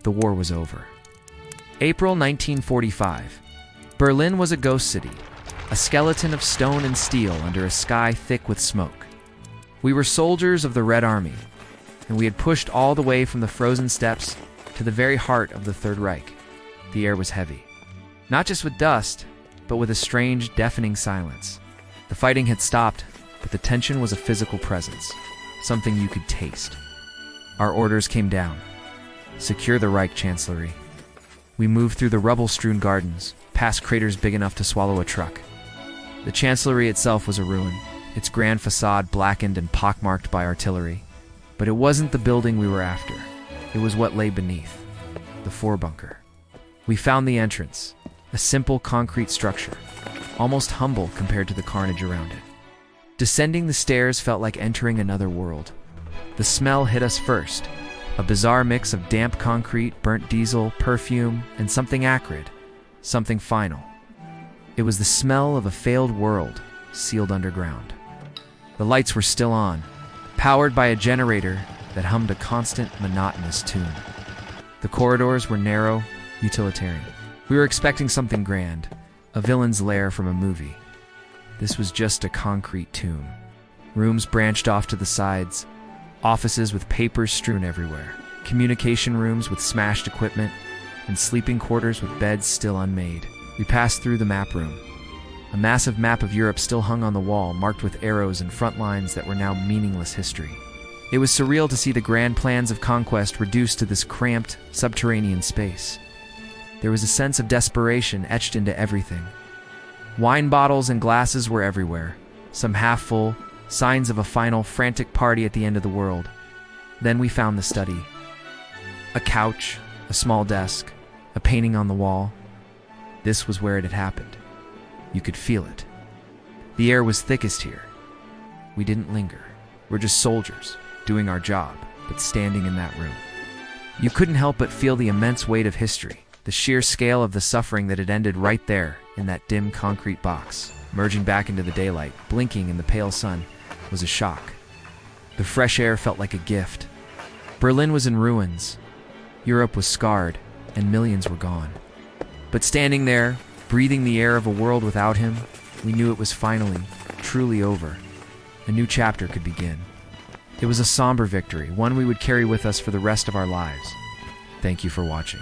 the war was over. April 1945. Berlin was a ghost city, a skeleton of stone and steel under a sky thick with smoke. We were soldiers of the Red Army, and we had pushed all the way from the frozen steppes to the very heart of the Third Reich. The air was heavy, not just with dust, but with a strange, deafening silence. The fighting had stopped, but the tension was a physical presence, something you could taste. Our orders came down. Secure the Reich Chancellery. We moved through the rubble-strewn gardens, past craters big enough to swallow a truck. The Chancellery itself was a ruin, its grand facade blackened and pockmarked by artillery. But it wasn't the building we were after. It was what lay beneath, the forebunker. We found the entrance, a simple concrete structure, almost humble compared to the carnage around it. Descending the stairs felt like entering another world. The smell hit us first, a bizarre mix of damp concrete, burnt diesel, perfume, and something acrid, something final. It was the smell of a failed world, sealed underground. The lights were still on, powered by a generator that hummed a constant, monotonous tune. The corridors were narrow, utilitarian. We were expecting something grand, a villain's lair from a movie. This was just a concrete tomb. Rooms branched off to the sides, offices with papers strewn everywhere, communication rooms with smashed equipment, and sleeping quarters with beds still unmade. We passed through the map room. A massive map of Europe still hung on the wall, marked with arrows and front lines that were now meaningless history. It was surreal to see the grand plans of conquest reduced to this cramped, subterranean space. There was a sense of desperation etched into everything. Wine bottles and glasses were everywhere, some half full, signs of a final, frantic party at the end of the world. Then we found the study. A couch, a small desk, a painting on the wall. This was where it had happened. You could feel it. The air was thickest here. We didn't linger. We're just soldiers, doing our job, but standing in that room. You couldn't help but feel the immense weight of history, the sheer scale of the suffering that had ended right there in that dim concrete box. Merging back into the daylight, blinking in the pale sun, was a shock. The fresh air felt like a gift. Berlin was in ruins. Europe was scarred, and millions were gone. But standing there, breathing the air of a world without him, we knew it was finally, truly over. A new chapter could begin. It was a somber victory, one we would carry with us for the rest of our lives. Thank you for watching.